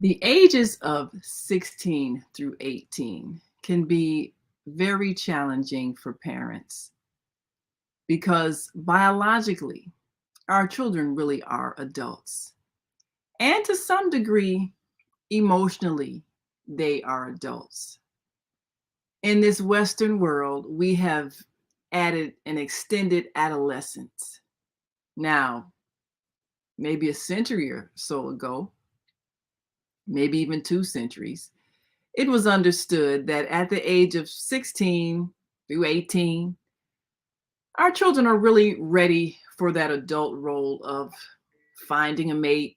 The ages of 16 through 18 can be very challenging for parents because biologically, our children really are adults. And to some degree, emotionally, they are adults. In this Western world, we have added an extended adolescence. Now, maybe a century or so ago, maybe even 2 centuries, it was understood that at the age of 16 through 18, our children are really ready for that adult role of finding a mate,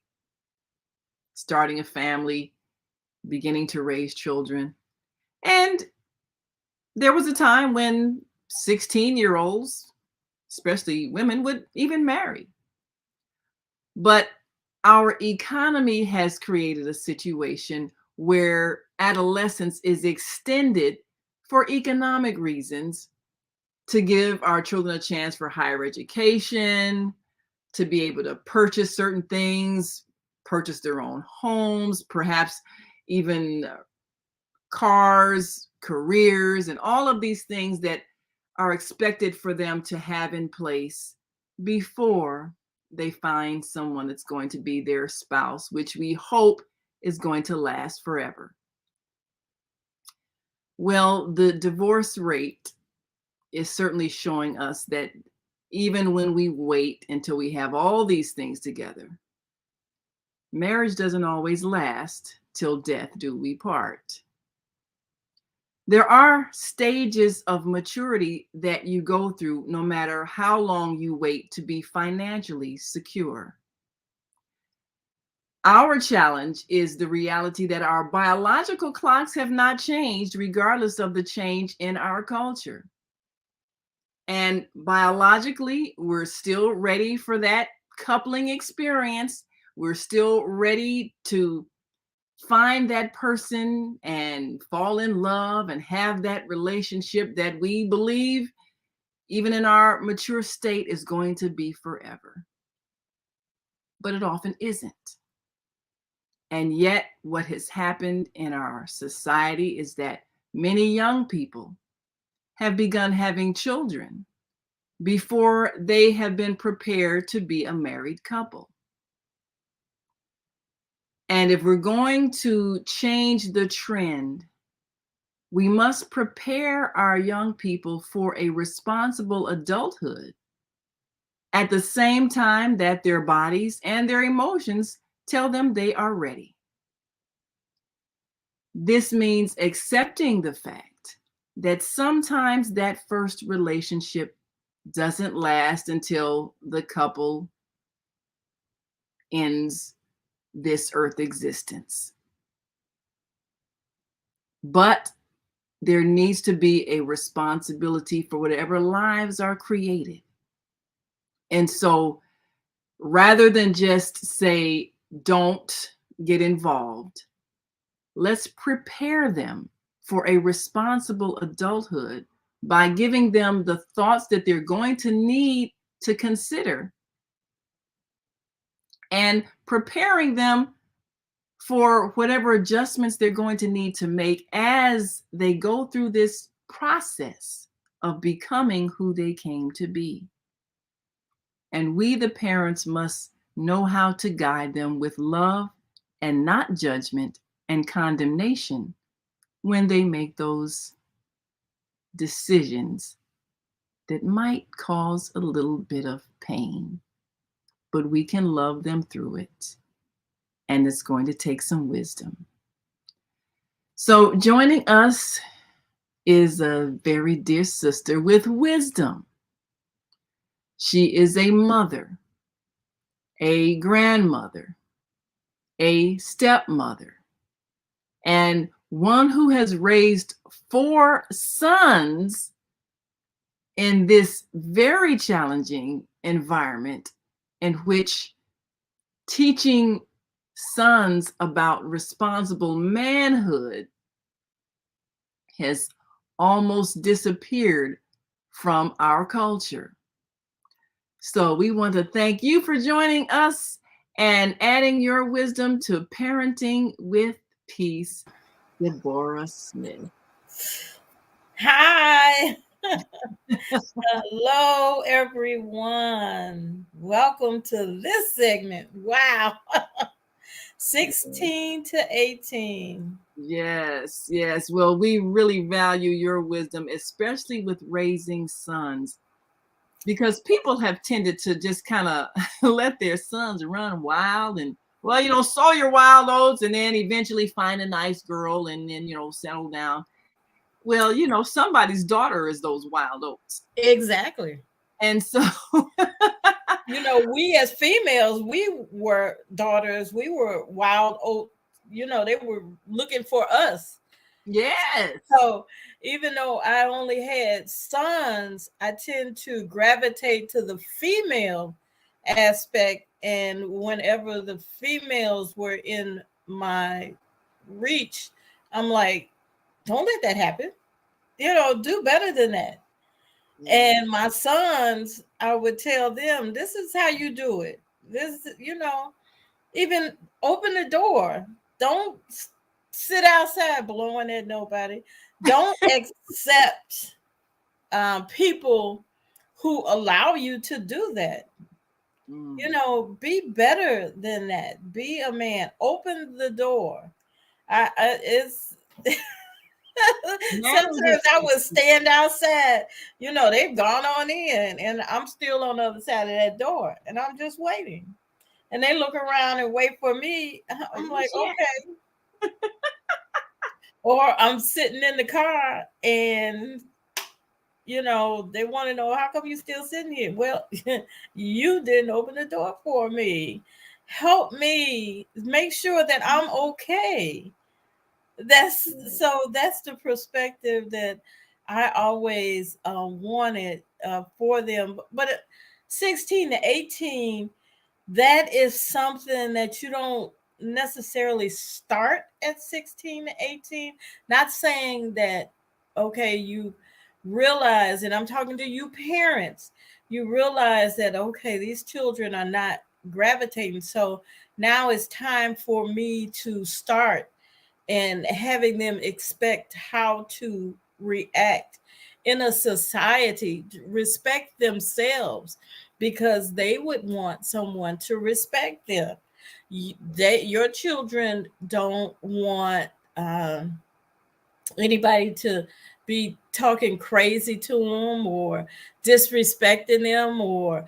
starting a family, beginning to raise children. And there was a time when 16-year-olds, especially women, would even marry. But our economy has created a situation where adolescence is extended for economic reasons to give our children a chance for higher education, to be able to purchase certain things, purchase their own homes, perhaps even cars, careers, and all of these things that are expected for them to have in place before they find someone that's going to be their spouse, which we hope is going to last forever. Well, the divorce rate is certainly showing us that even when we wait until we have all these things together, marriage doesn't always last till death do we part. There are stages of maturity that you go through no matter how long you wait to be financially secure. Our challenge is the reality that our biological clocks have not changed, regardless of the change in our culture. And biologically, we're still ready for that coupling experience. We're still ready to find that person and fall in love and have that relationship that we believe, even in our mature state, is going to be forever. But it often isn't. And yet, what has happened in our society is that many young people have begun having children before they have been prepared to be a married couple. And if we're going to change the trend, we must prepare our young people for a responsible adulthood at the same time that their bodies and their emotions tell them they are ready. This means accepting the fact that sometimes that first relationship doesn't last until the couple ends this earth existence. But there needs to be a responsibility for whatever lives are created. And so rather than just say, don't get involved, let's prepare them for a responsible adulthood by giving them the thoughts that they're going to need to consider and preparing them for whatever adjustments they're going to need to make as they go through this process of becoming who they came to be. And we, the parents, must know how to guide them with love and not judgment and condemnation when they make those decisions that might cause a little bit of pain. But we can love them through it. And it's going to take some wisdom. So joining us is a very dear sister with wisdom. She is a mother, a grandmother, a stepmother, and one who has raised 4 sons in this very challenging environment in which teaching sons about responsible manhood has almost disappeared from our culture. So we want to thank you for joining us and adding your wisdom to parenting with peace, Deborah Smith. Hi. Hello, everyone. Welcome to this segment. Wow. 16 to 18. Yes, yes. Well, we really value your wisdom, especially with raising sons, because people have tended to just kind of let their sons run wild and, well, sow your wild oats and then eventually find a nice girl and then, settle down. Well, somebody's daughter is those wild oats. Exactly. And so, We as females, we were daughters, we were wild oat, they were looking for us. yes. So even though I only had sons, I tend to gravitate to the female aspect. And whenever the females were in my reach, I'm like, don't let that happen. Do better than that. And my sons, I would tell them, this is how you do it. This, even open the door. Don't sit outside blowing at nobody. Don't accept people who allow you to do that. Be better than that. Be a man. Open the door. It's sometimes I would stand outside. They've gone on in, and I'm still on the other side of that door, and I'm just waiting. And they look around and wait for me. I'm like, okay. Or I'm sitting in the car and they want to know, how come you still sitting here? Well, you didn't open the door for me. Help me make sure that I'm okay. That's the perspective that I always wanted for them. But 16 to 18, that is something that you don't necessarily start at 16 to 18. Not saying that, okay, you realize, and I'm talking to you parents, you realize that, okay, these children are not gravitating. So now it's time for me to start and having them expect how to react in a society, respect themselves, because they would want someone to respect them. Your children don't want anybody to be talking crazy to them or disrespecting them or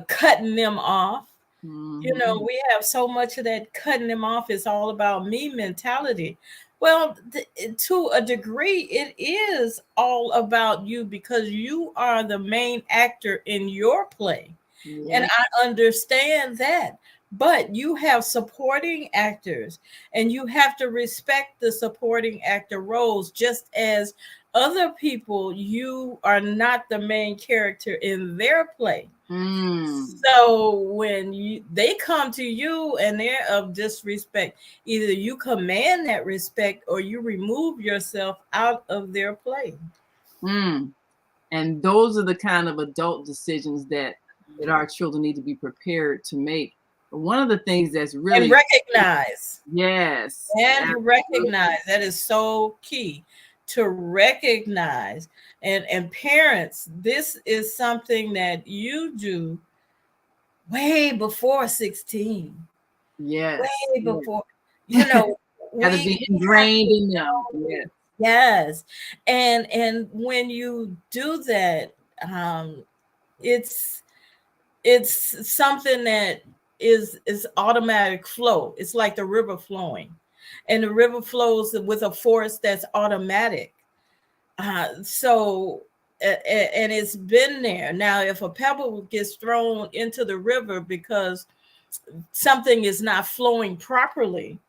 cutting them off. We have so much of that cutting them off is all about me mentality. Well, to a degree, it is all about you because you are the main actor in your play. And I understand that. But you have supporting actors, and you have to respect the supporting actor roles just as other people. You are not the main character in their play. So when they come to you and they're of disrespect, either you command that respect or you remove yourself out of their play. And those are the kind of adult decisions that our children need to be prepared to make. But one of the things that's really and recognize. Yes. And recognize. That is so key, to recognize. And parents, this is something that you do way before 16. Yes. Way before. Got to be ingrained in them. Yes. Yes. And when you do that, it's something that is automatic flow. It's like the river flowing, and the river flows with a force that's automatic. And it's been there. Now, if a pebble gets thrown into the river because something is not flowing properly,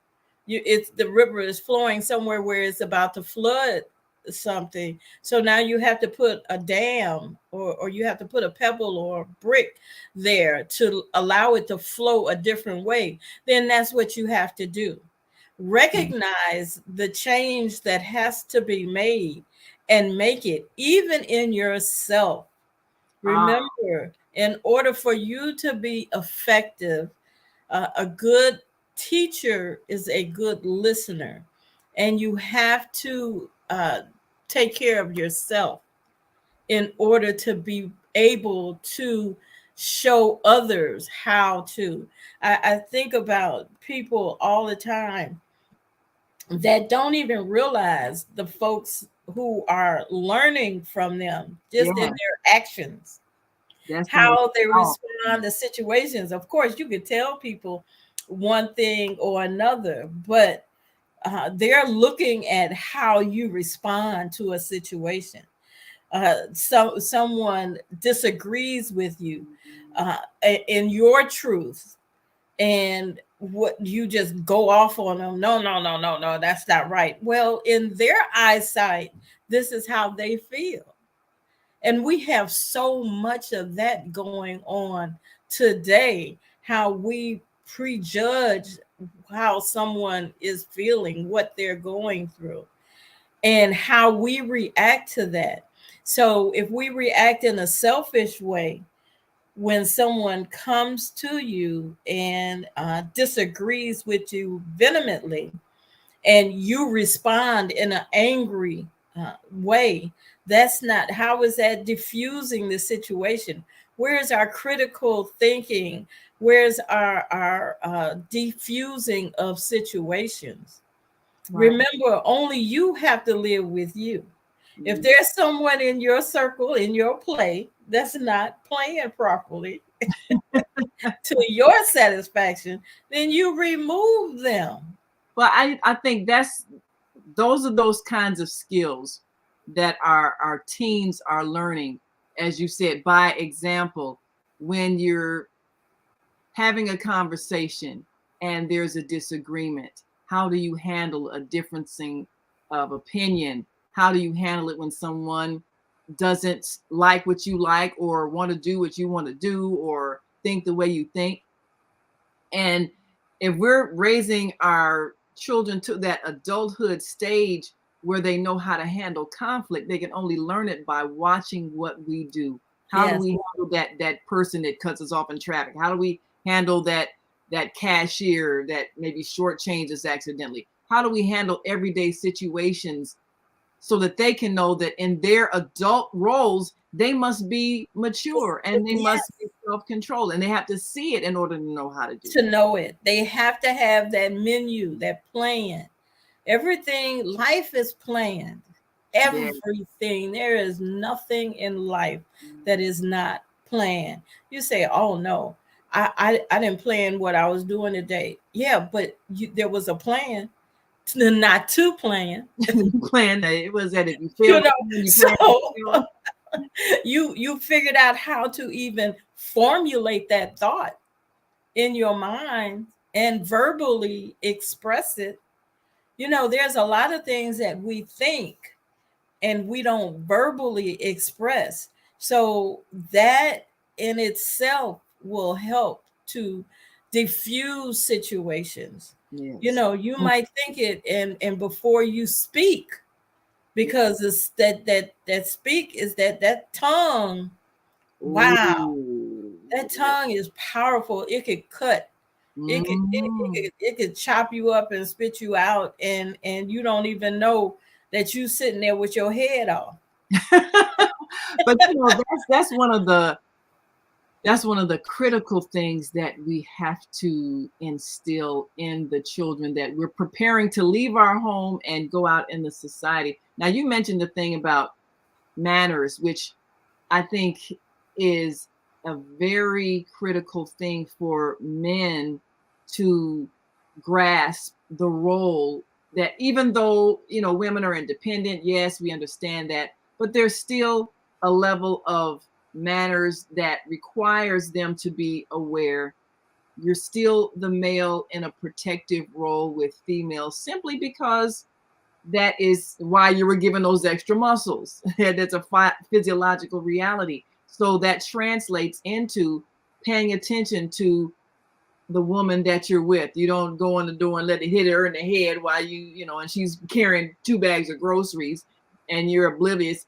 it's the river is flowing somewhere where it's about to flood something. So now you have to put a dam, or you have to put a pebble or a brick there to allow it to flow a different way. Then that's what you have to do. Recognize the change that has to be made and make it, even in yourself. Remember, in order for you to be effective, A good teacher is a good listener, and you have to take care of yourself in order to be able to show others how to. I think about people all the time that don't even realize the folks who are learning from them just in Yeah, their actions, that's the most how they powerful respond thing. to situations. Of course, you could tell people one thing or another, but they're looking at how you respond to a situation. Someone disagrees with you in your truth, and what you just go off on them. No, no, no, no, no, that's not right. Well, in their eyesight, this is how they feel. And we have so much of that going on today, how we prejudge how someone is feeling, what they're going through, and how we react to that. So if we react in a selfish way, when someone comes to you and disagrees with you vehemently, and you respond in an angry way, that's not, how is that diffusing the situation? Where's our critical thinking? Where's our diffusing of situations? Right. Remember, only you have to live with you. If Mm. there's someone in your circle, in your play, that's not playing properly to your satisfaction, then you remove them. Well, I think those are those kinds of skills that our teens are learning, as you said, by example. When you're having a conversation and there's a disagreement, how do you handle a differencing of opinion? How do you handle it when someone doesn't like what you like, or want to do what you want to do, or think the way you think? And if we're raising our children to that adulthood stage where they know how to handle conflict, they can only learn it by watching what we do. How do Yes. we handle that person that cuts us off in traffic? How do we handle that cashier that maybe shortchanges accidentally? How do we handle everyday situations so that they can know that in their adult roles, they must be mature and they must Yes. be self-controlled, and they have to see it in order to know how to do To know it, they have to have that menu, that plan. Everything, life is planned. it. Yeah. Everything. There is nothing in life that is not planned. You say, "Oh no, I didn't plan what I was doing today." Yeah, but there was a plan, not to plan. You plan that it was that if you fail You to know, plan, you plan to so fail. you figured out how to even formulate that thought in your mind and verbally express it. There's a lot of things that we think and we don't verbally express. So that in itself will help to diffuse situations. Yes. You might think it, and before you speak, because it's that speak is that tongue. Wow, Ooh. that tongue is powerful. It could cut. Mhm. It could chop you up and spit you out, and you don't even know that you sitting there with your head off. But that's one of the critical things that we have to instill in the children, that we're preparing to leave our home and go out in the society. Now, you mentioned the thing about manners, which I think is a very critical thing for men to grasp, the role that, even though, women are independent, yes, we understand that, but there's still a level of manners that requires them to be aware. You're still the male in a protective role with females, simply because that is why you were given those extra muscles. That's a physiological reality. So that translates into paying attention to the woman that you're with. You don't go in the door and let it hit her in the head while and she's carrying 2 bags of groceries and you're oblivious.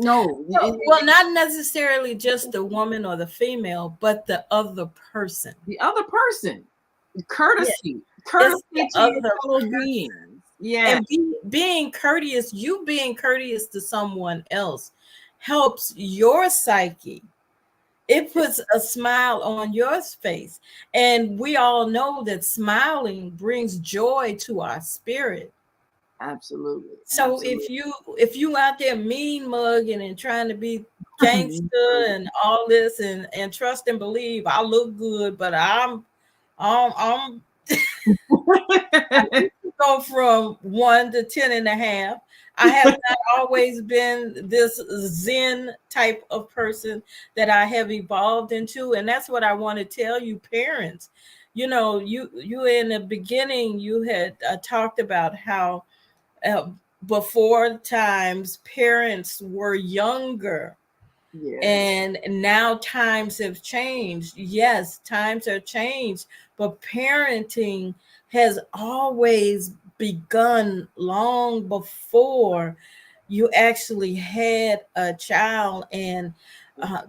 No, Well, not necessarily just the woman or the female, but the other person. the other person, Yeah, courtesy, it's the courtesy to your other fellow person. beings. Yeah, And being courteous, you being courteous to someone else helps your psyche. It puts a smile on your face. And we all know that smiling brings joy to our spirit. absolutely, So absolutely. if you out there mean mugging and trying to be gangster and all this and trust and believe I look good, but I'm go from 1 to 10.5. I have not always been this Zen type of person that I have evolved into, and that's what I want to tell you, parents. You know, you in the beginning you had talked about how uh, before times parents were younger Yes, and now times have changed. Yes, times have changed, but parenting has always begun long before you actually had a child. And uh,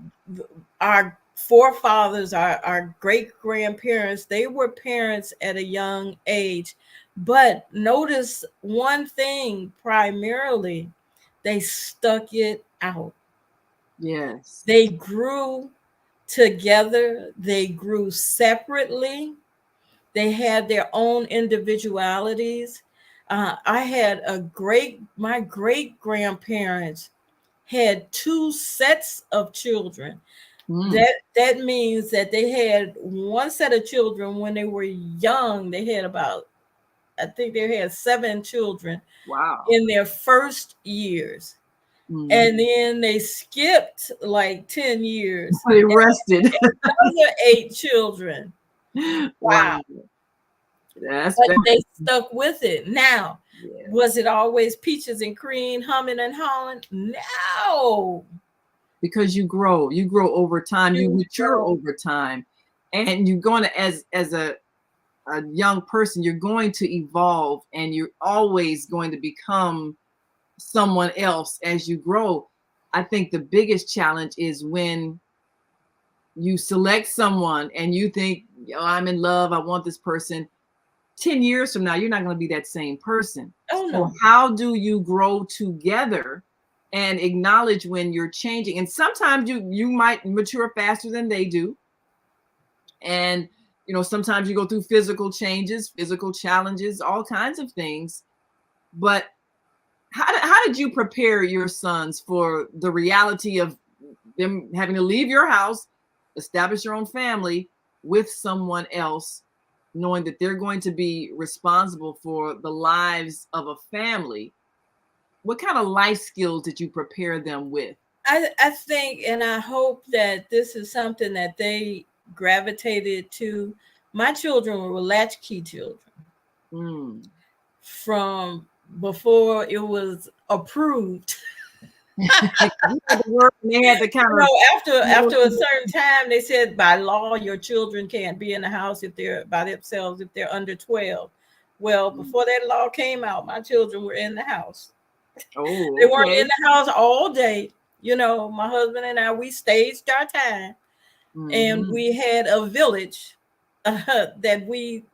our forefathers, our great grandparents, they were parents at a young age. But notice one thing primarily, they stuck it out. yes. They grew together, they grew separately, they had their own individualities. I had my great grandparents had two sets of children. Mm, That means that they had one set of children when they were young. They had about, I think they had 7 children wow. in their first years. And Mm. then they skipped like 10 years They and rested. another 8 children. Wow. Wow, that's But very, they stuck with it. Now, yeah. was it always peaches and cream, humming and hawing? No. Because you grow over time, you You mature grow. over time, and you're going to, as a young person, you're going to evolve, and you're always going to become someone else as you grow. I think the biggest challenge is when you select someone and you think, oh, I'm in love, I want this person. 10 years from now, you're not going to be that same person. Oh, So, no. how do you grow together and acknowledge when you're changing? And sometimes you might mature faster than they do. And sometimes you go through physical changes, physical challenges, all kinds of things. But how did you prepare your sons for the reality of them having to leave your house, establish your own family with someone else, knowing that they're going to be responsible for the lives of a family? What kind of life skills did you prepare them with? I think and I hope that this is something that they gravitated to. My children were latchkey children Mm. from before it was approved. You had the word, and they had the kind of. After a certain time, they said by law your children can't be in the house if they're by themselves if they're under 12. Well, before that law came out, my children were in the house. They Oh, weren't okay. in the house all day. My husband and I, we staged our time, and Hmm. we had a village that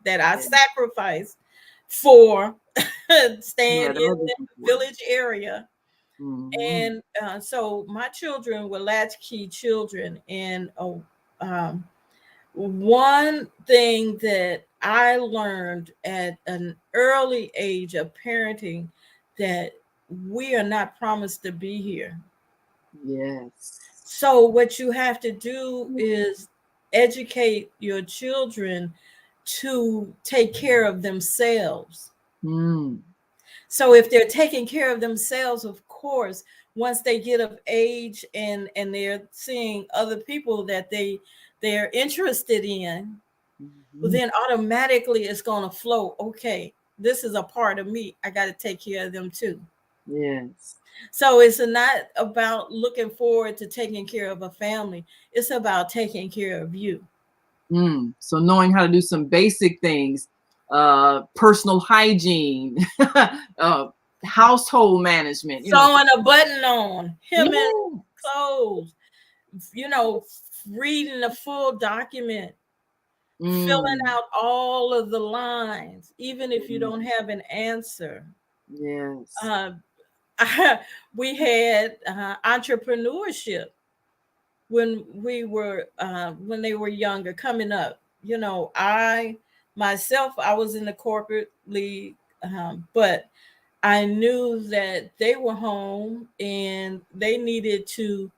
I Yeah, sacrificed for staying yeah, in that is the important. village area. Hmm. And so my children were latchkey children. And um, one thing that I learned at an early age of parenting, that we are not promised to be here. Yes. So what you have to do is educate your children to take care of themselves. Mm. So if they're taking care of themselves, of course, once they get of age and they're seeing other people that they're interested in, well, Mhm. then automatically it's going to flow. Okay, this is a part of me. I got to take care of them too. Yes. So it's not about looking forward to taking care of a family. It's about taking care of you. Mm. So knowing how to do some basic things, personal hygiene, household management, Sewing a button on, hemming yeah. clothes, you know, reading the full document, filling Mm, out all of the lines, even if you mm, don't have an answer. yes. Uh, we had entrepreneurship when when they were younger, coming up. You know, I myself, I was in the corporate league, but I knew that they were home and they needed to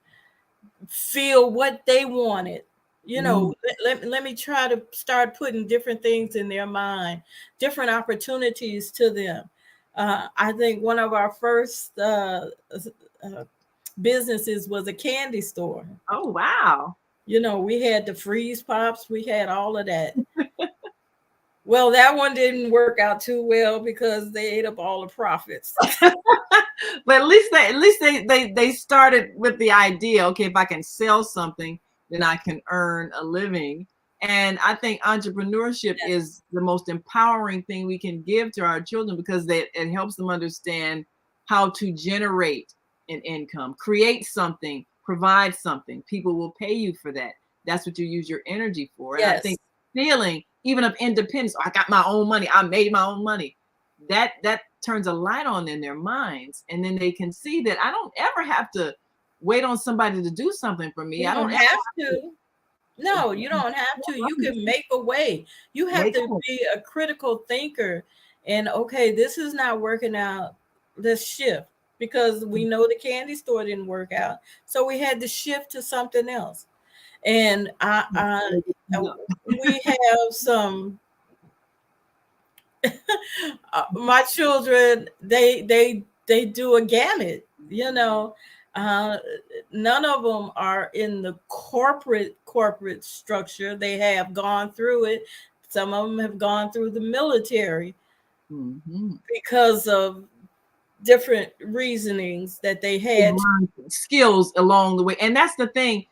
feel what they wanted. You Mm. know, let me try to start putting different things in their mind, different opportunities to them. I think one of our first uh, businesses was a candy store. Oh, wow. You know, we had the freeze pops, we had all of that. Well, that one didn't work out too well because they ate up all the profits. But at least they started with the idea, okay, if I can sell something, then I can earn a living. And I think entrepreneurship is the most empowering thing we can give to our children because it helps them understand how to generate an income, create something, provide something. People will pay you for that. That's what you use your energy for. And I Yes. think feeling even of independence, oh, I got my own money, I made my own money, that turns a light on in their minds, and then they can see that I don't ever have to wait on somebody to do something for me. You I don't don't ever have have to. No, you don't have to. You to can make a way. You have make to it. be a critical thinker and okay, this is not working out. Let's shift because we know the candy store didn't work out. So we had to shift to something else. And we have some my children, they do a gamut, you know. Uh, None of them are in the corporate structure. They have gone through it. Some of them have gone through the military Mhm. because of different reasonings that they They had. learn skills along the way, and that's the thing.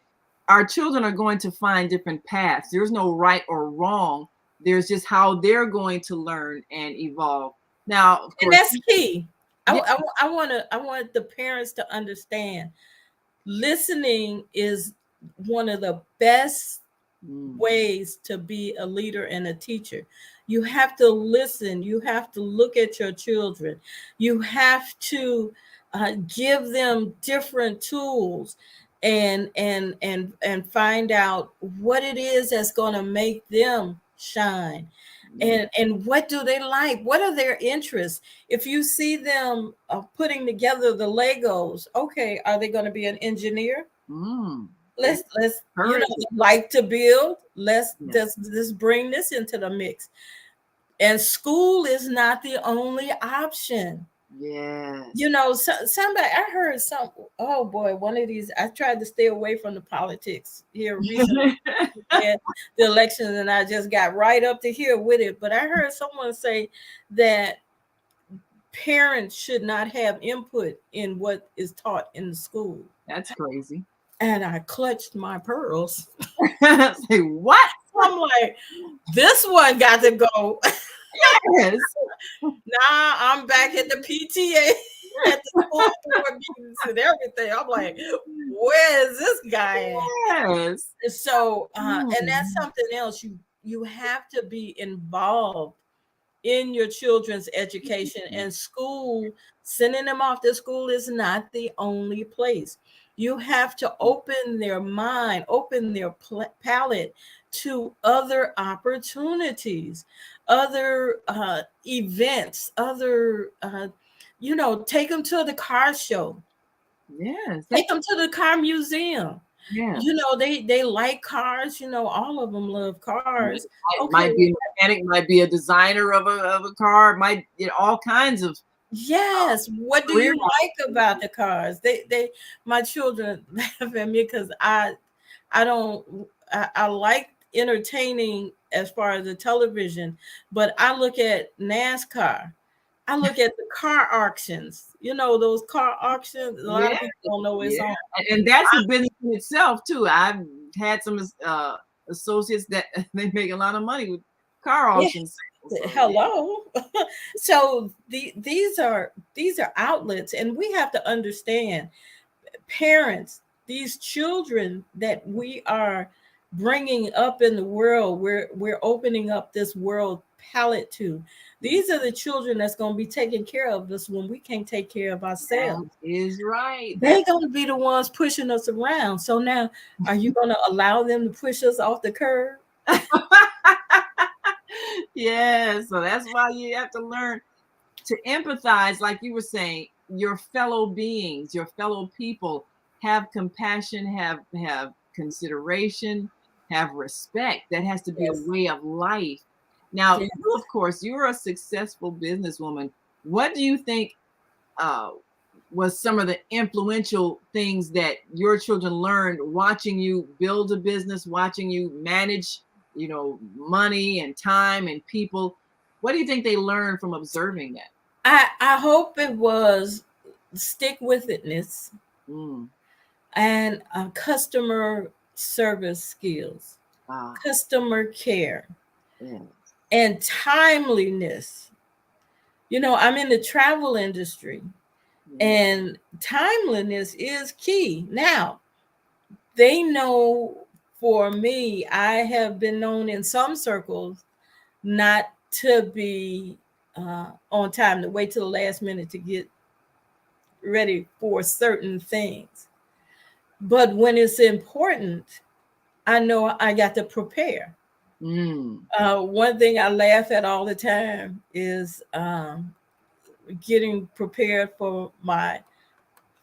Our children are going to find different paths. There's no right or wrong. There's just how they're going to learn and evolve. Now, of And course, that's key. yeah. I want the parents to understand listening is one of the best Mm, ways to be a leader and a teacher. You have to listen. You have to look at your children. You have to give them different tools and find out what it is that's going to make them shine. mm, And what do they like? What are their interests? If you see them putting together the Legos, okay, are they going to be an engineer? mm. Let's you know, Encourage it. like to build. Yeah. Let's bring this into the mix. And school is not the only option. You Yes. know, somebody I heard some. Oh boy, one of these. I tried to stay away from the politics here recently. Had the elections, and I just got right up to here with it. But I heard someone say that parents should not have input in what is taught in the school. That's crazy. And I clutched my pearls. Say what? I'm like, this one got to go. Yes. Nah, I'm back at the PTA at the school board meetings and everything. I'm like, where is this guy at? Yes. So, and that's Mm. something else. You have to be involved in your children's education and school. Sending them off to school is not the only place. You have to open their mind, open their palette to other opportunities, other events, other you know, take them to the car show, Yes. take them to the car museum. You Yes. know, they like cars. You know, all of them love Yes. cars. Okay, Might be a mechanic, might be a designer of a car, might all kinds of yes. What do career you like about the cars? My children laugh at me because I don't, I like entertaining as far as the television, but I look at NASCAR. I look at the car auctions. You know, those car auctions, a lot yeah, of people don't know it's yeah. on. And that's a business in itself too. I've had some associates that they make a lot of money with car Yeah. auction sale. So yeah. Hello. So these are outlets, and we have to understand, parents, these children that we are bringing up in the world, we're opening up this world palette to. These are the children that's going to be taking care of us when we can't take care of That ourselves. is right. They're going to be the ones pushing us around. So now, are you going to allow them to push us off the curb? Yeah, so that's why you have to learn to empathize, like you were saying, your fellow beings, your fellow people. Have compassion, have consideration, have respect. That has to be a Yes. way of life. Now, Yes. you, of course, you're a successful businesswoman. What do you think uh, was some of the influential things that your children learned watching you build a business, watching you manage, money and time and people? What do you think they learned from observing that? I hope it was stick with itness Mm. and customer service skills, Ah, customer care, yeah. and timeliness. I'm in the travel industry, Mm. and timeliness is key. Now, they know, for me, I have been known in some circles not to be on time, to wait till the last minute to get ready for certain things. But when it's important, I know I got to prepare. Mm. One thing I laugh at all the time is getting prepared for my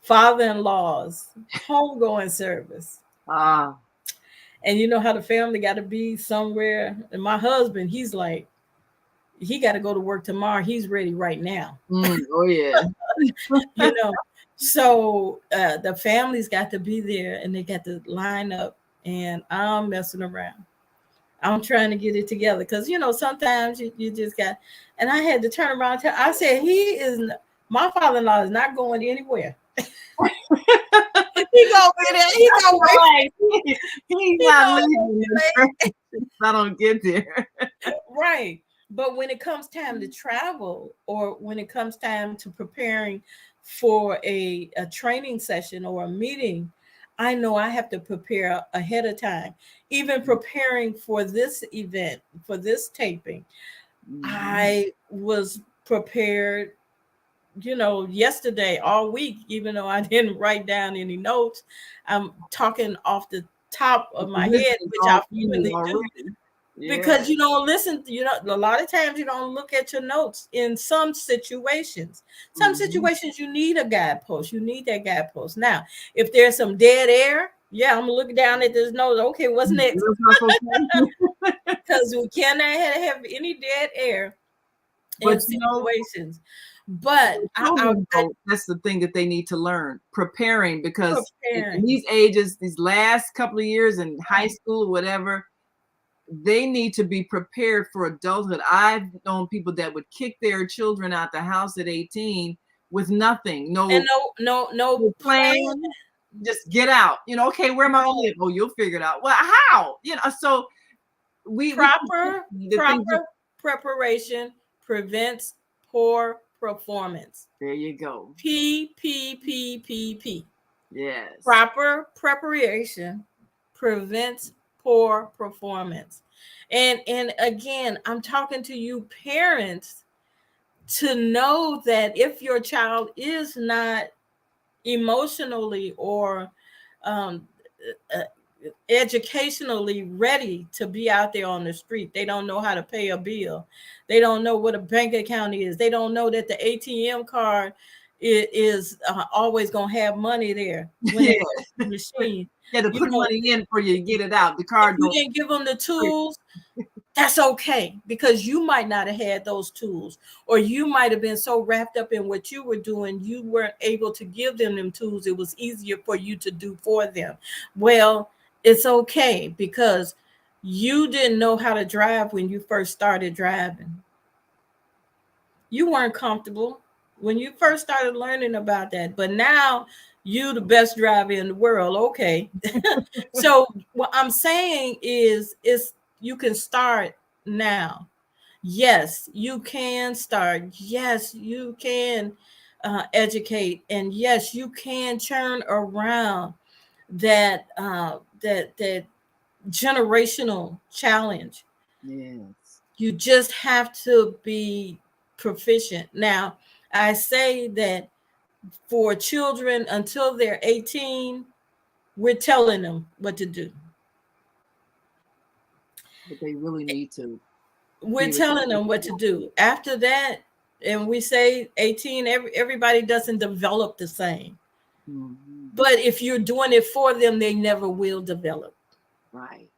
father-in-law's homegoing service. Ah. And you know how the family got to be somewhere. And my husband, he's like, he got to go to work tomorrow. He's ready right now. Mm. Oh yeah. you know. So the family's got to be there, and they got to line up. And I'm messing around. I'm trying to get it together because sometimes you just got. And I had to turn around. I said, my father-in-law is not going anywhere. He gonna be there. He gonna wait. Right. He's He not gonna leaving wait. if I don't get there. Right. But when it comes time to travel, or when it comes time to preparing for a training session or a meeting, I know I have to prepare ahead of time. Even preparing for this event, for this taping, Mhm. I was prepared, yesterday, all week, even though I didn't write down any notes. I'm talking off the top of my head, Listening's which all I in you frequently do, already. Yeah. because you don't listen. A lot of times you don't look at your notes in some situations. Some Mhm. situations you need a guidepost. You need that guidepost. Now, if there's some dead air, yeah, I'm gonna look down at this note. Okay, what's next? That's okay. Because we cannot have any dead air But in situations. But children, I though, that's the thing that they need to learn. Preparing, because in preparing. these ages, these last couple of years in high school or whatever, they need to be prepared for adulthood. I've known people that would kick their children out the house at 18 with nothing, And no, no no plan. plan. Just get out. Okay, where am I gonna live? Oh, you'll figure it out. Well, how? So we the things. Proper preparation prevents poor performance. There you go. PPPPP. Yes. Proper preparation prevents poor performance. And again, I'm talking to you parents, to know that if your child is not emotionally or um, uh, educationally ready to be out there on the street. They don't know how to pay a bill. They don't know what a bank account is. They don't know that the ATM card is always going to have money there when Yeah. they go to the machine. Yeah, to You put know, money in before you get it out. The if card you don't. didn't give them the tools, that's okay, because you might not have had those tools, or you might have been so wrapped up in what you were doing, you weren't able to give them tools. It was easier for you to do for them. Well, it's okay, because you didn't know how to drive when you first started driving. You weren't comfortable when you first started learning about that, but now you the best driver in the world. Okay. So what I'm saying is you can start now. Yes, you can start. Yes, you can educate, and yes, you can turn around that generational challenge. Yes. You just have to be proficient. Now, I say that for children until they're 18, we're telling them what to do. But they really need to We're be telling them what to responsible. do. After that, and we say 18, everybody doesn't develop the same. Mhm. But if you're doing it for them, they never will develop. Right.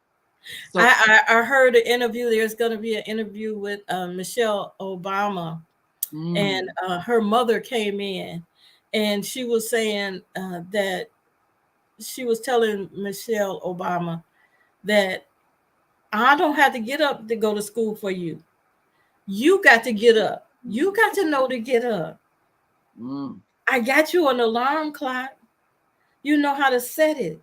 So, I heard an interview. There's going to be an interview with Michelle Obama, and mm, her mother came in, and she was saying that she was telling Michelle Obama that I don't have to get up to go to school for you. You got to get up. You got to know to get up. mm, I got you an alarm clock. You know how to set it.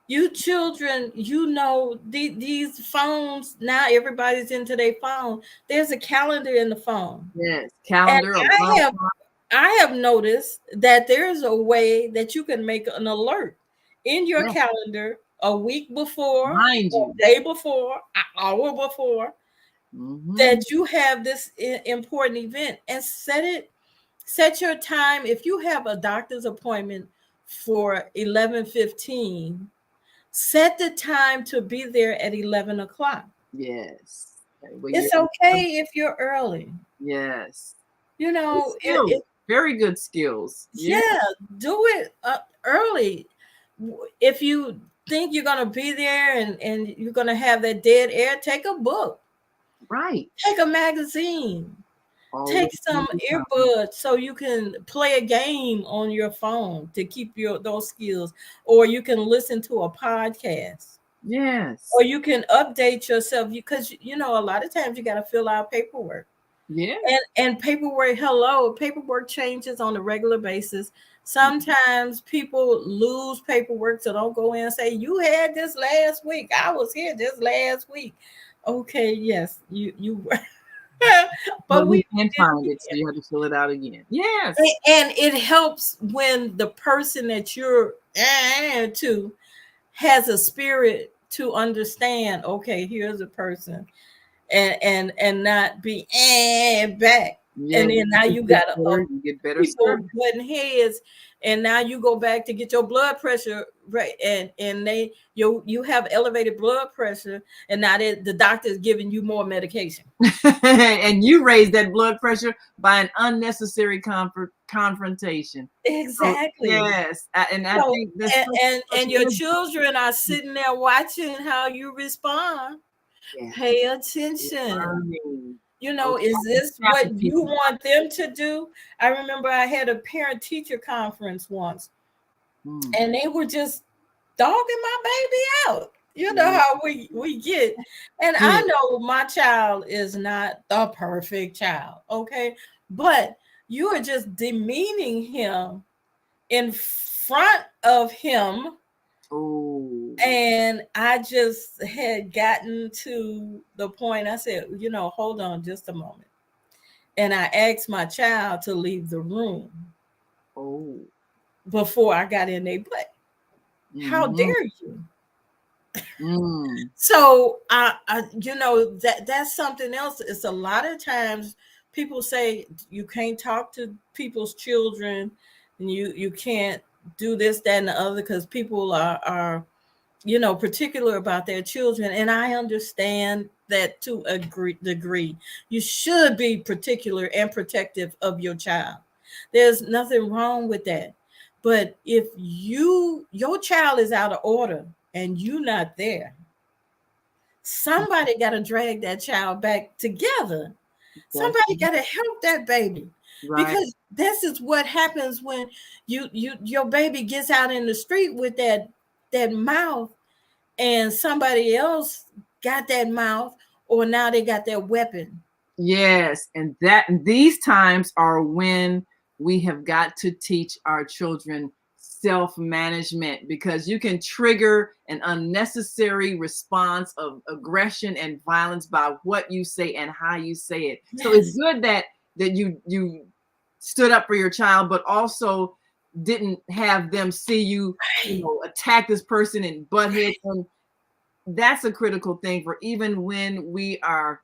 You children, you know these phones now. Everybody's into their phone. There's a calendar in the phone, yes, and calendar, I alarm have clock. I have noticed that there's a way that you can make an alert in your Yes, calendar a week before, mind a you. day before, an hour before, Hmm. that you have this important event, and set your time. If you have a doctor's appointment for 11:15, set the time to be there at 11 o'clock. Yes. Okay, well, It's okay if you're early. yes. You Good know, skills. Very good skills. Yeah. yeah, do it early. If you think you're going to be there and you're going to have that dead air, take a book, Right. take a magazine, take Always some keep it coming. earbuds so you can play a game on your phone to keep your those skills, or you can listen to a podcast, or Yes. you can update yourself, because you know a lot of times you got to fill out paperwork. Yeah. And paperwork, hello, paperwork changes on a regular basis. Sometimes people lose paperwork, so don't go in and say you had this last week, I was here this last week. Okay, yes, you were. But But we we can did find it it, so you have to fill it out again. Yes. and it helps when the person that you're to has a spirit to understand, okay, here's a person, and not be back. Yeah. And then now you got You get better people service. butting heads, and now you go back to get your blood pressure right, and you have elevated blood pressure, and now the doctor is giving you more medication. And you raise that blood pressure by an unnecessary confrontation. So Exactly. yes, and I So think that's such and your wisdom. children are sitting there watching how you respond. Yeah, Pay it's attention. learning. You Oh, know, is you this have what to keep you it want them to do? I remember I had a parent teacher conference once, coming. and they were just dogging my baby out. You know Mm, how we get. And I yeah. know my child is not the perfect child, okay? But you are just demeaning him in front of him. Oh, And I just had gotten to the point, I said, hold on just a moment. And I asked my child to leave the room oh. before I got in their butt. How Mm-hmm. dare you? Mm. So that's something else. It's a lot of times people say you can't talk to people's children, and you can't do this, that, and the other, because people are particular about their children. And I understand that to a degree. You should be particular and protective of your child. There's nothing wrong with that. But if your child is out of order and you not there, somebody got to drag that child back together. That's Somebody got to help that baby, right. because this is what happens when your baby gets out in the street with that mouth, and somebody else got that mouth, or now they got their weapon. Yes, and these times are when we have got to teach our children self-management, because you can trigger an unnecessary response of aggression and violence by what you say and how you say it. So it's Yes. good that you stood up for your child, but also didn't have them see you, Right. attack this person and butt heads. And that's a critical thing for even when we are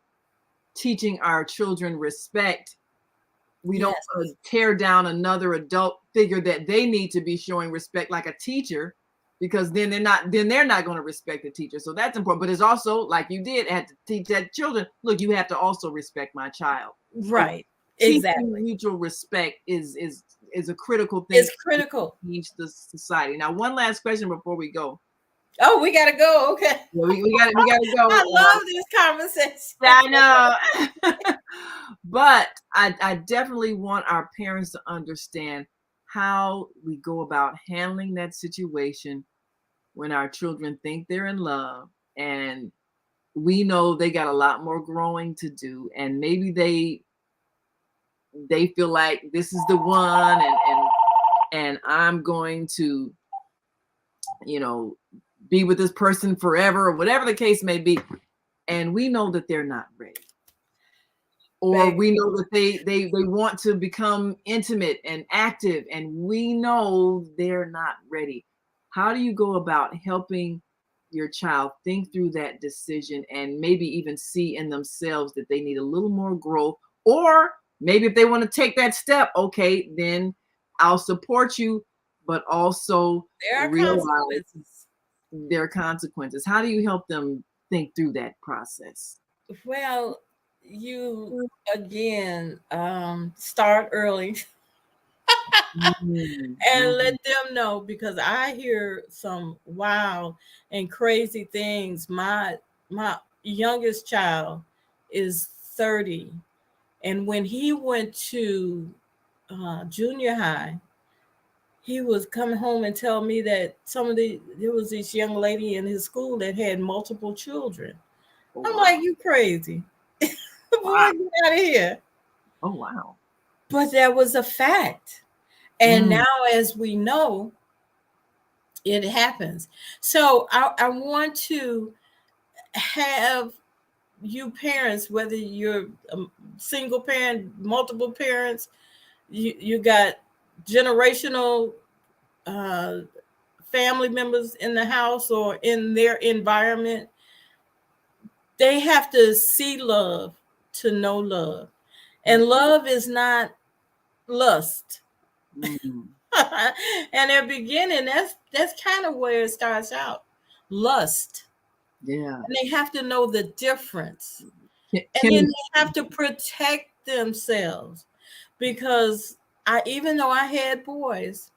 teaching our children respect. We don't Yes. tear down another adult figure that they need to be showing respect, like a teacher, because then they're not going to respect the teacher. So that's important. But it's also like you did had to teach that children, look, you have to also respect my child. So Right. teaching Exactly. mutual respect is a critical thing It's critical. to change the society. Now, one last question before we go. Oh, we gotta go. Okay. Yeah, we gotta I go. love this conversation. I know. But I definitely want our parents to understand how we go about handling that situation when our children think they're in love, and we know they got a lot more growing to do, and maybe they feel like this is the one, and I'm going to, you know, be with this person forever, or whatever the case may be, and we know that they're not ready. Or Baby. we know that they want to become intimate and active, and we know they're not ready. How do you go about helping your child think through that decision and maybe even see in themselves that they need a little more growth? Or maybe if they want to take that step, okay, then I'll support you, but also There are realize consequences. there are consequences. How do you help them think through that process? Well, you again start early Mm, and let mhm. them know, because I hear some wild and crazy things. My youngest child is 30, and when he went to junior high, he was coming home and tell me that there was this young lady in his school that had multiple children. Oh, I'm wow. like, you crazy. Wow. Boy, get out of here. Oh, wow. But that was a fact. And Mm, now, as we know, it happens. So I want to have you parents, whether you're a single parent, multiple parents, you got generational uh, family members in the house or in their environment, they have to see love to know love. And mm, love is not lust. mm. And at the beginning, that's kind of where it starts out. Lust. Yeah. And they have to know the difference. And then Chemistry. they have to protect themselves. Because even though I had boys,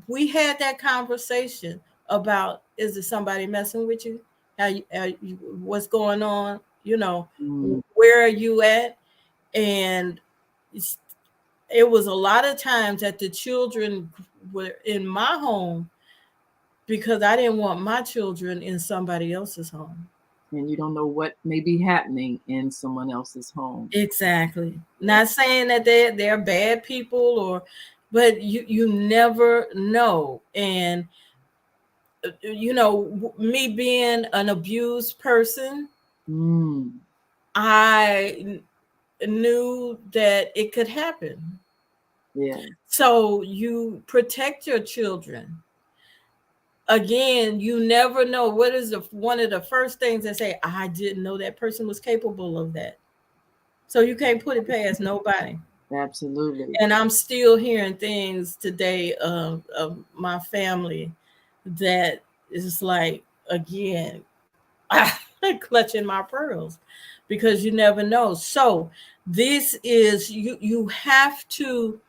we had that conversation about, is there somebody messing with you? What's going on? Mm, Where are you at? And it was a lot of times that the children were in my home because I didn't want my children in somebody else's home. and you don't know what may be happening in someone else's home. Exactly. Yeah. Not saying that they're bad people, but you never know. And me being an abused person, Mm, I knew that it could happen. yeah. So you protect your children. Again, you never know. What is one of the first things they say? I didn't know that person was capable of that. So you can't put it past nobody. Absolutely. And I'm still hearing things today of my family that is like, again, clutching my pearls, because you never know. So this is, you have to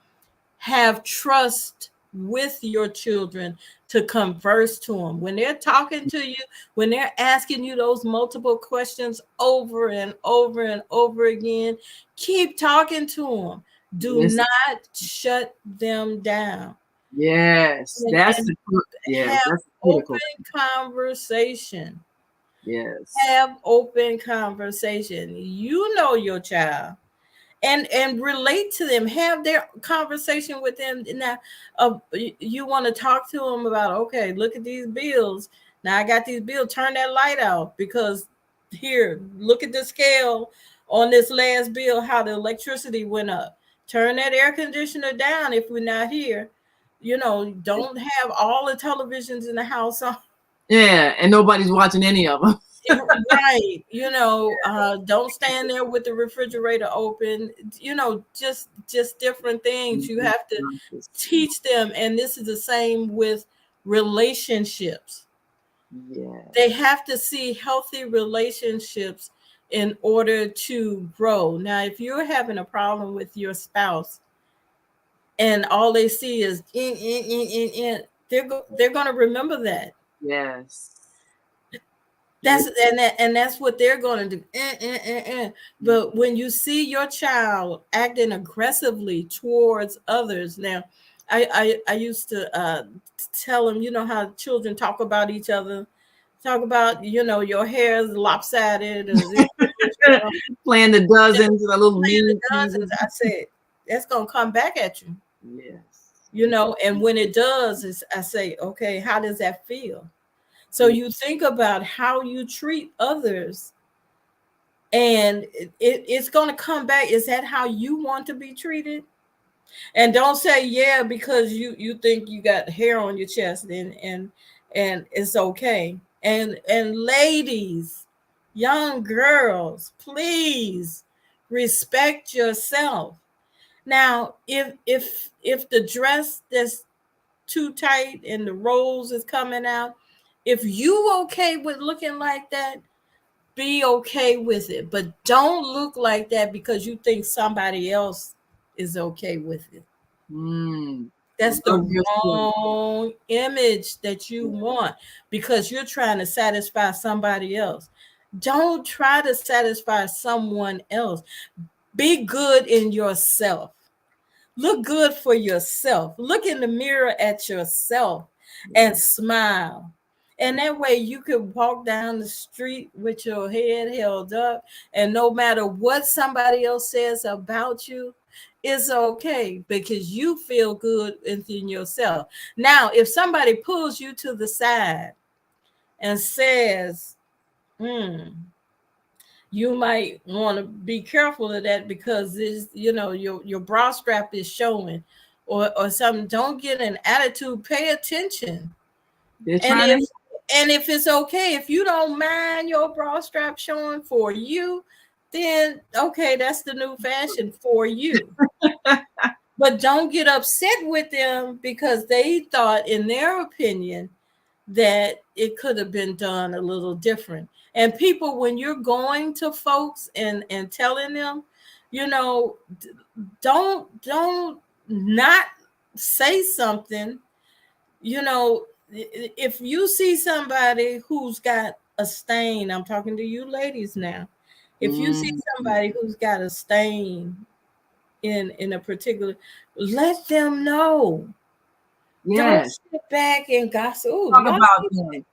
have trust with your children to converse to them when they're talking to you, when they're asking you those multiple questions over and over and over again. Keep talking to them. Do Listen. not shut them down. Yes. And Yes, have that's a critical open thing. conversation. Yes. Have open conversation. You know your child. and relate to them, have their conversation with them. Now you want to talk to them about, okay, look at these bills. Now I got these bills, turn that light out, because here, look at the scale on this last bill, how the electricity went up. Turn that air conditioner down if we're not here. Don't have all the televisions in the house on. Yeah, and nobody's watching any of them. Right. Don't stand there with the refrigerator open. Just different things you have to teach them. And this is the same with relationships. Yeah. They have to see healthy relationships in order to grow. Now, if you're having a problem with your spouse and all they see is they're going to remember that. Yes. That's what they're going to do. But when you see your child acting aggressively towards others, now I used to tell them, how children talk about each other, talk about, your hair is lopsided, Playing the dozens, the little playing the mean dozens. I said, that's gonna come back at you. Yes. And when it does, I say, okay, how does that feel? So you think about how you treat others, and it's going to come back. Is that how you want to be treated? And don't say, yeah, because you think you got hair on your chest, and it's okay. And ladies, young girls, please respect yourself. Now, if the dress that's too tight and the rolls is coming out, if you okay with looking like that, be okay with it. But don't look like that because you think somebody else is okay with it. That's the wrong image that you want, because you're trying to satisfy somebody else. Don't try to satisfy someone else. Be good in yourself. Look good for yourself. Look in the mirror at yourself and smile. And that way you could walk down the street with your head held up, and no matter what somebody else says about you, it's okay because you feel good within yourself. Now, if somebody pulls you to the side and says, you might want to be careful of that, because this, your bra strap is showing, or something. Don't get an attitude. Pay attention. And if it's okay, if you don't mind your bra strap showing for you, then okay, that's the new fashion for you. But don't get upset with them because they thought, in their opinion, that it could have been done a little different. And people, when you're going to folks and telling them, don't not say something. If you see somebody who's got a stain, I'm talking to you ladies now. If you see somebody who's got a stain in a particular, let them know. Yes. Don't sit back and gossip. Talk about them.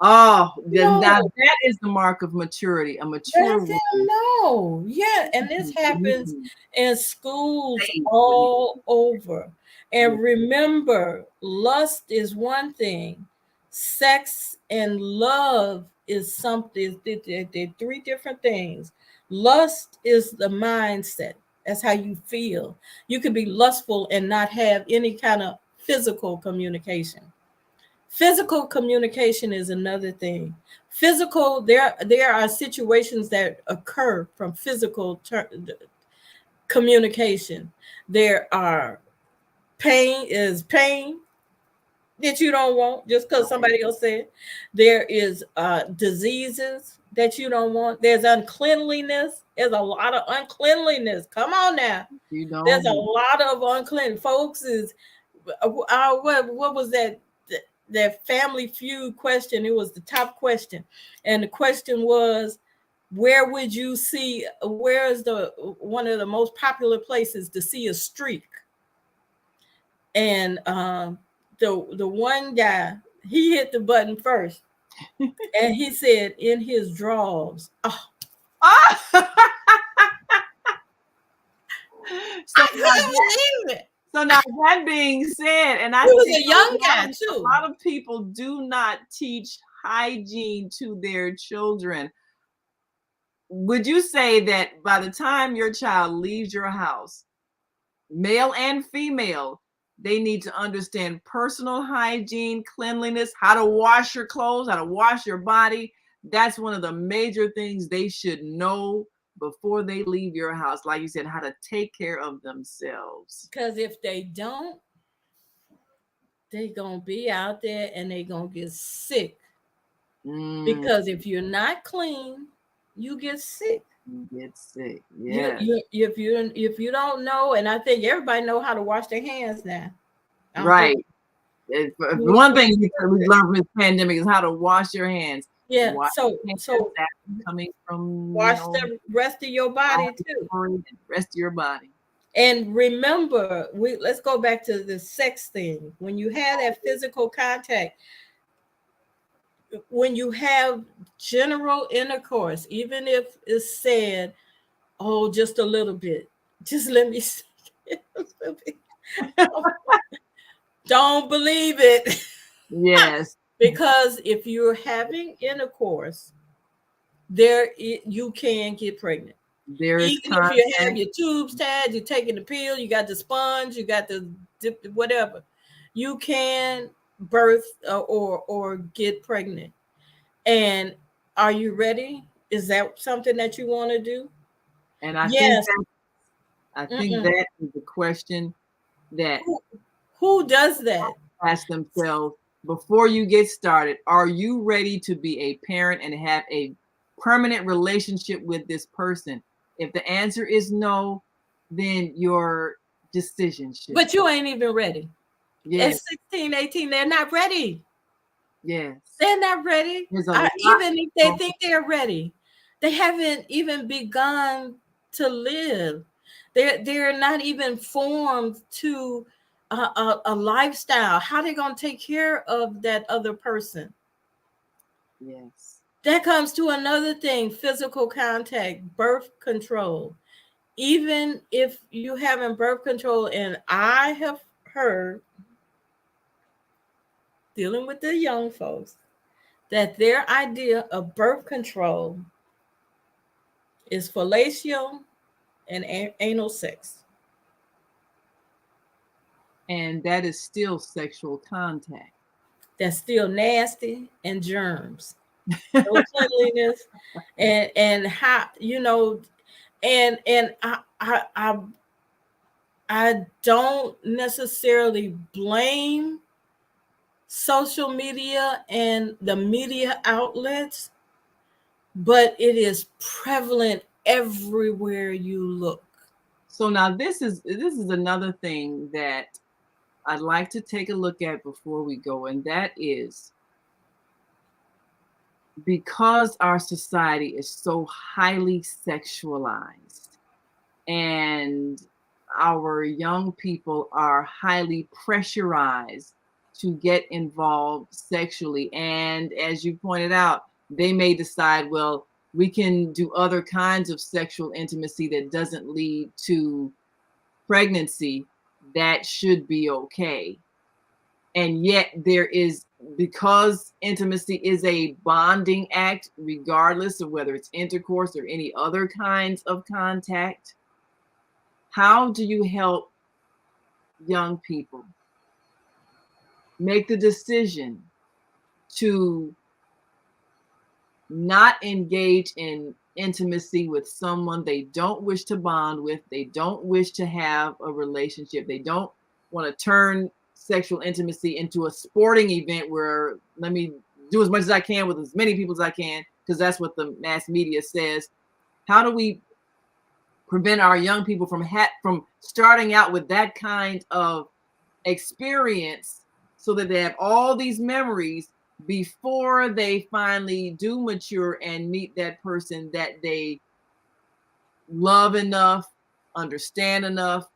Oh, now that is the mark of maturity. A mature Let them know. Yeah, and this happens in schools all over. And remember, lust is one thing. Sex and love is something. They're three different things. Lust is the mindset. That's how you feel. You could be lustful and not have any kind of physical communication. Physical communication is another thing. There are situations that occur from physical communication. There are pain that you don't want just because somebody else said. There is diseases that you don't want. There's uncleanliness. There's a lot of uncleanliness. Come on now. There's a lot of unclean folks. What was that Family Feud question? It was the top question, and the question was, where is the one of the most popular places to see a streak? And the one guy, he hit the button first, and he said, in his drawers. So now that being said, and I He was think a young guy a too. lot of people do not teach hygiene to their children. Would you say that by the time your child leaves your house, male and female, they need to understand personal hygiene, cleanliness, how to wash your clothes, how to wash your body? That's one of the major things they should know before they leave your house. Like you said, how to take care of themselves. Because if they don't, they gonna be out there and they gonna get sick. Mm, Because if you're not clean, you get sick. get sick. You, Yeah. you if you don't know, and I think everybody know how to wash their hands now. I'm Right. thinking One thing we learned from this pandemic is how to wash your hands. yeah. Wash So your hands, so that's coming from, wash the rest of your body too. the rest of your body. And remember, let's go back to the sex thing. When you have that physical contact, when you have general intercourse, even if it's said, "Oh, just a little bit," just let me see. Don't believe it. Yes. Because if you're having intercourse, you can get pregnant. There is Even if you have contact. your tubes tied, you're taking the pill, you got the sponge, you got the whatever, you can birth or get pregnant. And are you ready? Is that something that you want to do? And I think Yes. that is the question that Who does that? ask themselves before you get started. Are you ready to be a parent and have a permanent relationship with this person? If the answer is no, then your decision should. But you ain't even ready. At Yes. 16, 18, they're not ready. Yes. They're not ready. Even if they think they're ready, they haven't even begun to live. They're not even formed to a lifestyle. How they gonna take care of that other person? Yes. That comes to another thing: physical contact, birth control. Even if you having birth control, and I have heard, dealing with the young folks, that their idea of birth control is fellatio and anal sex. And that is still sexual contact. That's still nasty and germs. No cleanliness and how and I don't necessarily blame social media and the media outlets, but it is prevalent everywhere you look. So now this is another thing that I'd like to take a look at before we go, and that is because our society is so highly sexualized and our young people are highly pressurized to get involved sexually. And as you pointed out, they may decide, well, we can do other kinds of sexual intimacy that doesn't lead to pregnancy. That should be okay. And yet there is, because intimacy is a bonding act, regardless of whether it's intercourse or any other kinds of contact, how do you help young people make the decision to not engage in intimacy with someone they don't wish to bond with, they don't wish to have a relationship, they don't want to turn sexual intimacy into a sporting event where let me do as much as I can with as many people as I can, because that's what the mass media says. How do we prevent our young people from starting out with that kind of experience so that they have all these memories before they finally do mature and meet that person that they love enough, understand enough,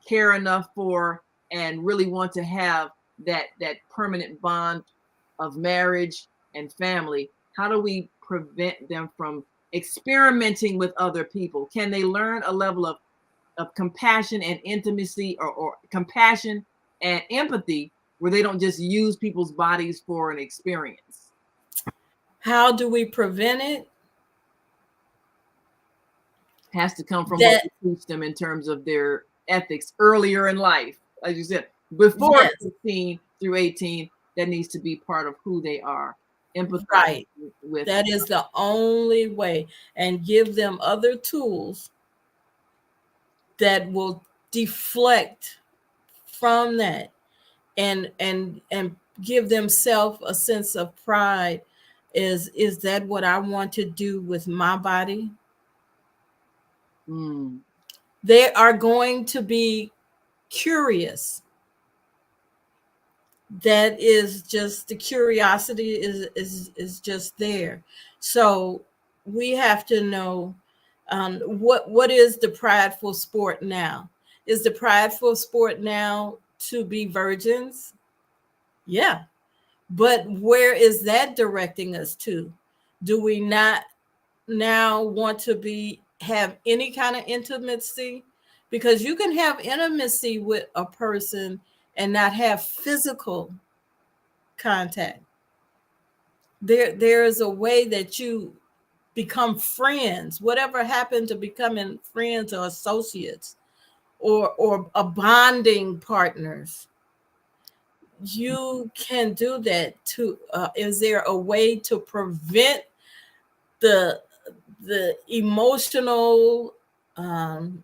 care enough for, and really want to have that permanent bond of marriage and family? How do we prevent them from experimenting with other people? Can they learn a level of of compassion and intimacy, or compassion and empathy, where they don't just use people's bodies for an experience. How do we prevent it? Has to come from what That we teach them in terms of their ethics earlier in life. As you said, before yes, 16 through 18, that needs to be part of who they are. Empathize right. with. That is the only way, and give them other tools that will deflect from that, and give themselves a sense of pride. Is that what I want to do with my body? Mm, They are going to be curious. That is just the curiosity is just there. So we have to know, what is the prideful sport now? Is the prideful sport now to be virgins? Yeah, but where is that directing us to? Do we not now want to have any kind of intimacy? Because you can have intimacy with a person and not have physical contact. There is a way that you become friends. Whatever happened to becoming friends or associates, or a bonding partners, you can do that. To is there a way to prevent the emotional um,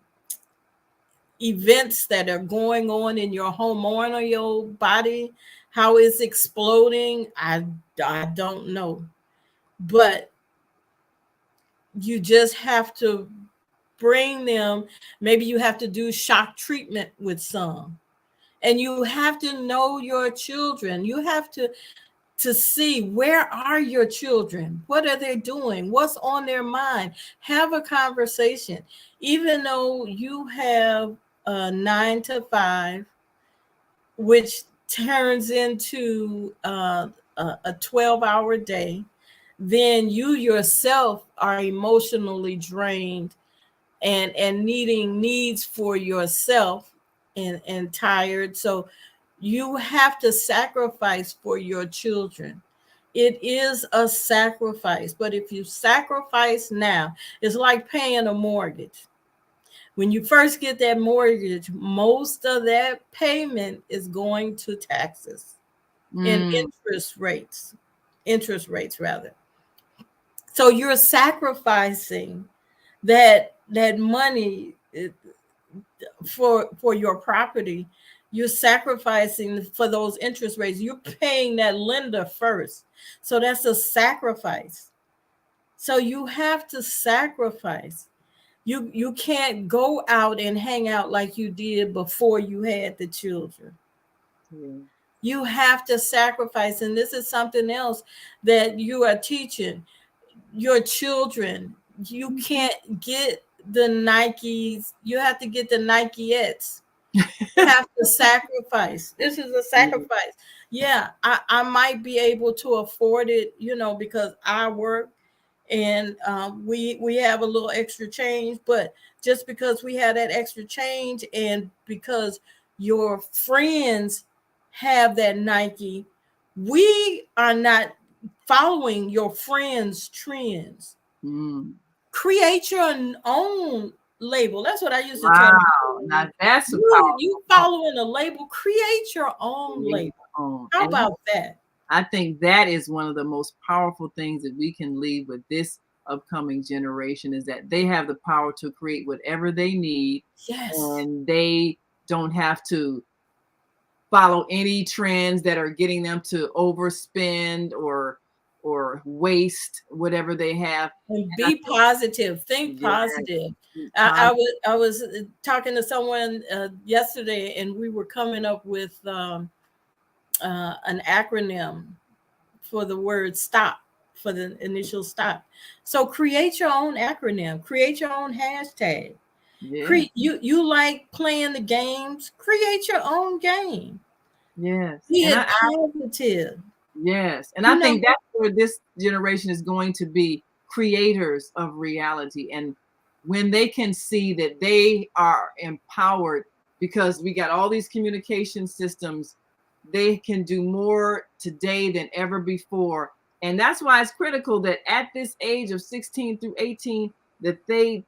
events that are going on in your hormonal body? How it's exploding? I don't know, but you just have to bring them. Maybe you have to do shock treatment with some, and you have to know your children. You have to see, where are your children, what are they doing, what's on their mind. Have a conversation. Even though you have a 9 to 5, which turns into a 12-hour day, then you yourself are emotionally drained, and needs for yourself, and tired. So you have to sacrifice for your children. It is a sacrifice, but if you sacrifice now, it's like paying a mortgage. When you first get that mortgage, most of that payment is going to taxes and mm, interest rates rather. So you're sacrificing that money, for your property. You're sacrificing for those interest rates. You're paying that lender first. So that's a sacrifice. So you have to sacrifice. You can't go out and hang out like you did before you had the children. yeah. You have to sacrifice. And this is something else that you are teaching your children. You can't get the Nikes. You have to get the Nikeettes. You have to sacrifice. This is a Yeah. sacrifice. Yeah, I might be able to afford it, because I work, and we have a little extra change. But just because we have that extra change, and because your friends have that Nike, we are not following your friends' trends. Mm. Create your own label. That's what I used to tell my Wow. children. Now that's a You powerful following a label, create your own create label. your own. How And about that? I think that is one of the most powerful things that we can leave with this upcoming generation, is that they have the power to create whatever they need, Yes. and they don't have to follow any trends that are getting them to overspend or waste whatever they have. And And I be positive. Think think, positive. yeah, I was talking to someone yesterday, and we were coming up with an acronym for the word stop, for the initial stop. So create your own acronym. Create your own hashtag. yeah, You like playing the games, create your own game. yes, Be and it positive. yes, and I You know, think that's where this generation is going to be creators of reality, and when they can see that they are empowered because we got all these communication systems, they can do more today than ever before. And that's why it's critical that at this age of 16 through 18, that they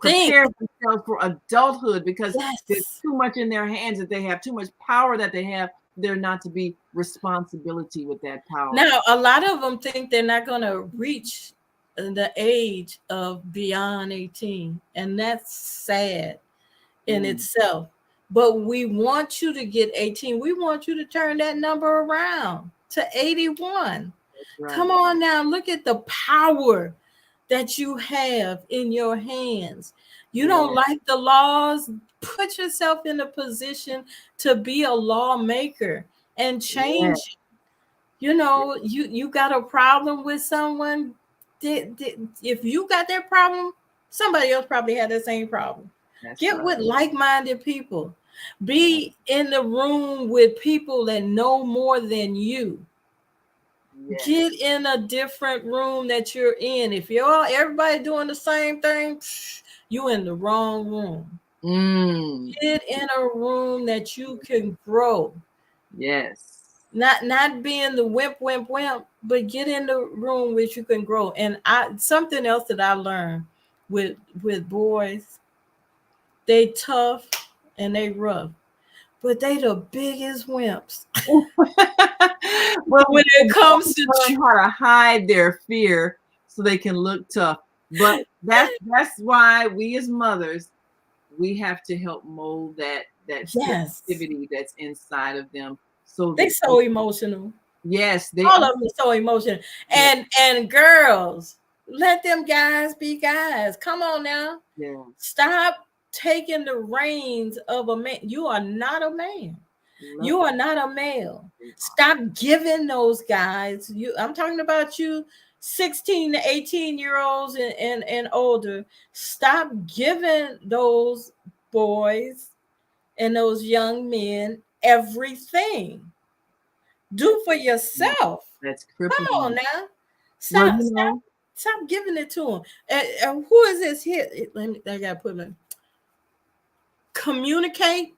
Think. prepare themselves for adulthood, because there's Yes. too much in their hands, that they have too much power, that they have there not to be responsibility with that power. Now, a lot of them think they're not going to reach the age of beyond 18, and that's sad in itself. But we want you to get 18. We want you to turn that number around to 81. Right. Come on now, look at the power that you have in your hands. You don't like the laws, put yourself in a position to be a lawmaker and change. You know, you got a problem with someone. If you got that problem, somebody else probably had the same problem. Get with like-minded people. Be in the room with people that know more than you. Get in a different room that you're in. If everybody doing the same thing, you in the wrong room. Get in a room that you can grow. Yes. Not being the wimp, but get in the room which you can grow. And something else that I learned with boys, they tough and they rough, but they the biggest wimps. Well, when it comes to how to hide their fear so they can look tough. But that's why we as mothers, we have to help mold that sensitivity that's inside of them. So they're so emotional. Yes, all of them are so emotional. And girls, let them guys be guys. Come on now. Yeah. Stop taking the reins of a man. You are not a man. You are not a male. Stop giving those guys. I'm talking about you 16 to 18-year-olds and older. Stop giving those boys and those young men everythdo for yourself. That's crippling. Come on now. Stop giving it to them. Who is this here? I gotta put my communicate,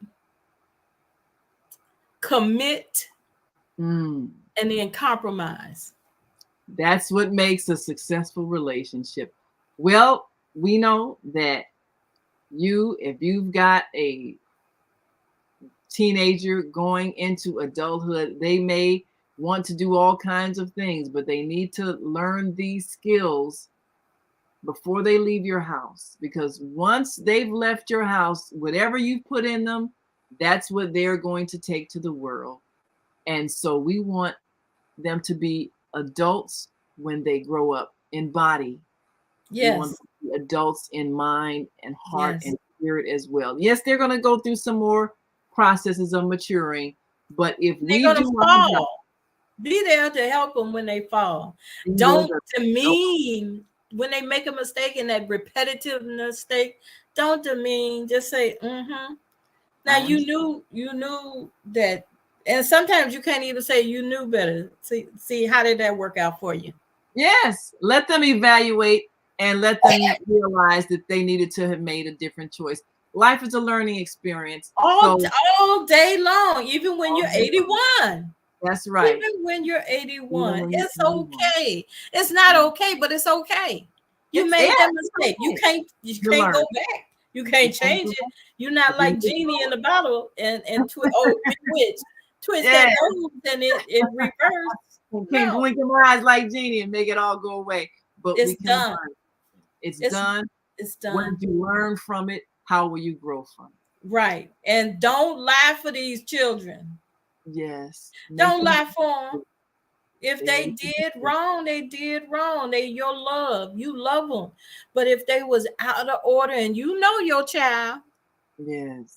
commit, and then compromise. That's what makes a successful relationship. Well, we know that if you've got a teenager going into adulthood, they may want to do all kinds of things, but they need to learn these skills before they leave your house, because once they've left your house, whatever you put in them, that's what they're going to take to the world. And so we want them to be adults when they grow up in body. Yes. We want them to be adults in mind and heart and spirit as well. Yes, they're going to go through some more processes of maturing, but if they're going to fall, be there to help them when they fall. Don't demean when they make a mistake, in that repetitive mistake. Don't demean. Just say, Now you knew that, and sometimes you can't even say you knew better. See how did that work out for you? Yes, let them evaluate and let them realize that they needed to have made a different choice. Life is a learning experience. All day long, even when you're 81. That's right. Even when you're 81, it's okay. It's not okay, but it's okay. You made that mistake. You can't go back. You can't change it. You're not like Genie in the bottle and twist that nose and it reverses. You can't blink your eyes like Genie and make it all go away. But it's done. It's done. It's done. What did you learn from it? How will you grow from it? Right. And don't lie for these children. Yes. Don't lie for them. If they did wrong, they did wrong. They your love. You love them. But if they was out of order, and you know your child. Yes.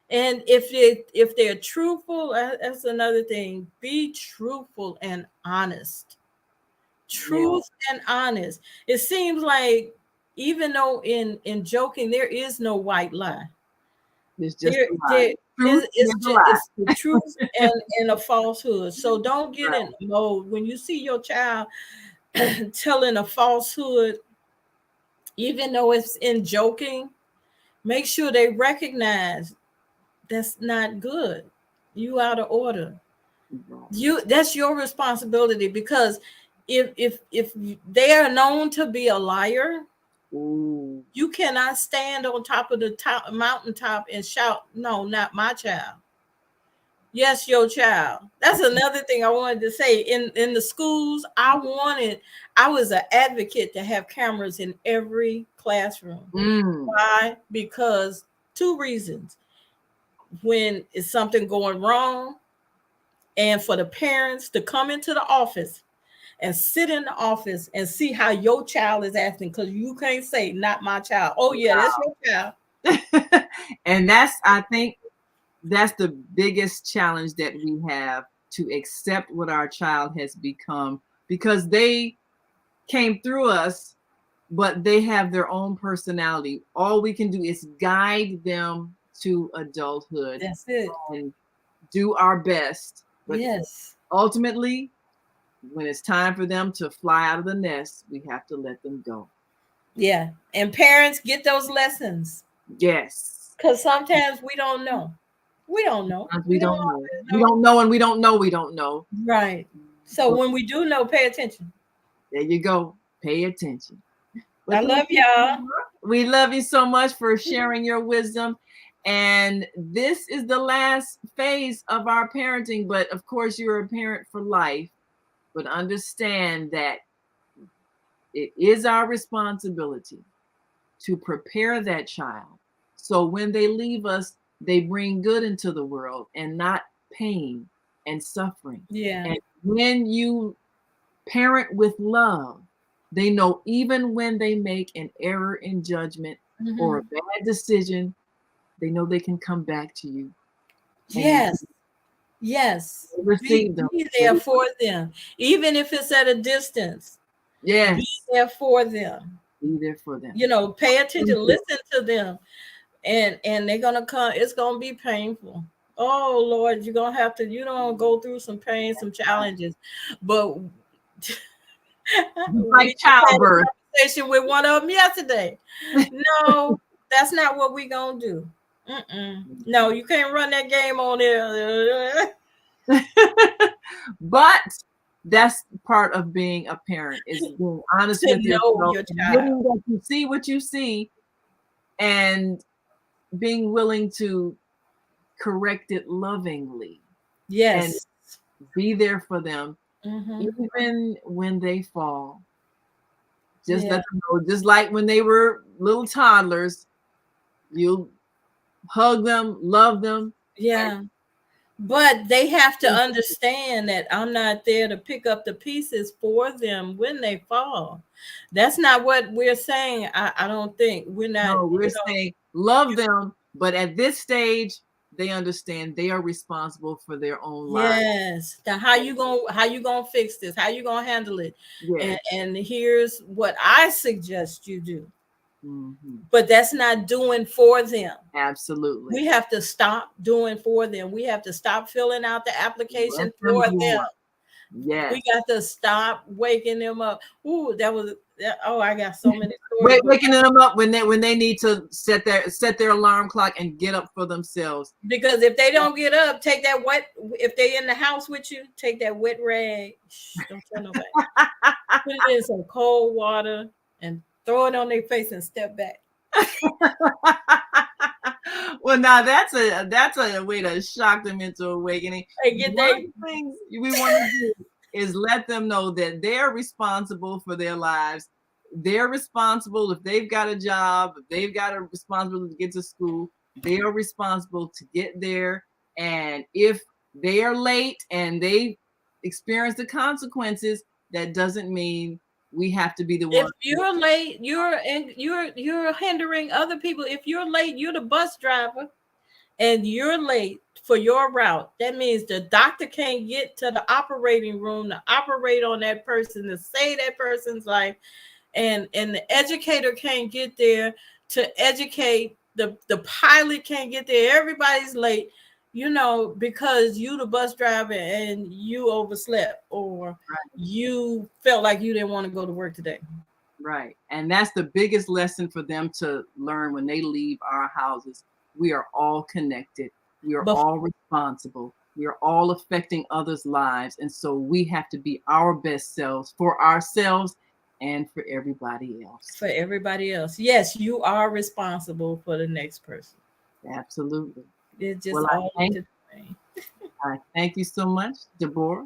And if they're truthful, that's another thing. Be truthful and honest. Truth and honest. It seems like, even though in joking, there is no white lie. It's just it's the truth and a falsehood. So don't get in the mode when you see your child telling a falsehood. even though it's in joking, make sure they recognize that's not good. You out of order. That's your responsibility, because if they are known to be a liar, Ooh. you cannot stand on top of the mountaintop and shout, "No, not my child." Yes, your child. That's another thing I wanted to say. In the schools, I was an advocate to have cameras in every classroom. Mm. Why? Because two reasons. When is something going wrong, and for the parents to come into the office and sit in the office and see how your child is acting, because you can't say not my child. Oh yeah, that's your child. And I think that's the biggest challenge that we have, to accept what our child has become, because they came through us, but they have their own personality. All we can do is guide them to adulthood That's it. and do our best. But Yes. ultimately, when it's time for them to fly out of the nest, we have to let them go. Yeah. And parents, get those lessons, Yes. because sometimes we don't know. We don't know. Sometimes we We don't don't know. always We know. don't know, and we don't know we don't know. Right. So But when we do know, pay attention. there you go. Pay attention. I But love y'all. we love you so much for sharing your wisdom. And this is the last phase of our parenting. But of course, you're a parent for life. But understand that it is our responsibility to prepare that child, so when they leave us, they bring good into the world and not pain and suffering. Yeah. And when you parent with love, they know even when they make an error in judgment or a Mhm. bad decision, they know they can come back to you and you Yes. Yes. can receive them. Be there for them. Even if it's at a distance, be Yes, there for them. be there for them. You know, pay attention, listen to them. And they're gonna come, it's gonna be painful. Oh Lord, you're gonna have to, go through some pain, some challenges. But we Like just had a childbirth. conversation with one of them yesterday. No, that's not what we gonna do. Mm-mm. No, you can't run that game on there. But that's part of being a parent, is being honest To with know yourself, your child. admitting that you see what you see, and being willing to correct it lovingly and Yes. be there for them Mm-hmm. even when they fall. Just Yeah. let them know, just like when they were little toddlers, you hug them, love them, Yeah. But they have to and understand that I'm not there to pick up the pieces for them when they fall. That's not what we're saying. I don't think we're not, no, we're saying love them, but at this stage, they understand they are responsible for their own lives. yes. Now how you gonna fix this? How you gonna handle it? Yes. And here's what I suggest you do. Mhm. But that's not doing for them. Absolutely. We have to stop doing for them. We have to stop filling out the Let application them for do them. more. Yes. We got to stop waking them up. Ooh, oh, I got so many stories. Waking them up when they need to set their alarm clock and get up for themselves. Because if they don't get up, take that wet. If they in the house with you, take that wet rag. Shh, don't tell nobody. Put it in some cold water and throw it on their face and step back. Well, now that's a way to shock them into awakening. And get One of they the things we want to do is let them know that they're responsible for their lives. They're responsible if they've got a job, if they've got a responsibility to get to school, they are responsible to get there. And if they are late and they experience the consequences, that doesn't mean we have to be the if one. you're late, you're hindering other people. If you're late, you're the bus driver and you're late for your route. That means the doctor can't get to the operating room to operate on that person, to save that person's life, and the educator can't get there to educate. The pilot can't get there. Everybody's late, because you the bus driver and you overslept, or you felt like you didn't want to go to work today. Right. And that's the biggest lesson for them to learn when they leave our houses. We are all connected. We are But all responsible. We are all affecting others' lives. And so we have to be our best selves for ourselves and for everybody else. for everybody else, yes, you are responsible for the next person. Absolutely. It's just Well, all intertwined. I thank you so much, Deborah, You're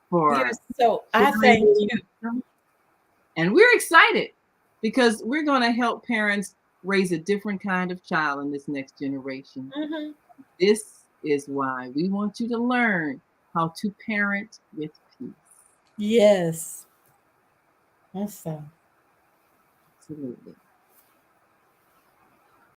for so I sharing thank your you. wisdom. And we're excited because we're going to help parents raise a different kind of child in this next generation. Hmm. This is why we want you to learn how to parent with peace. Yes, that's so. Absolutely.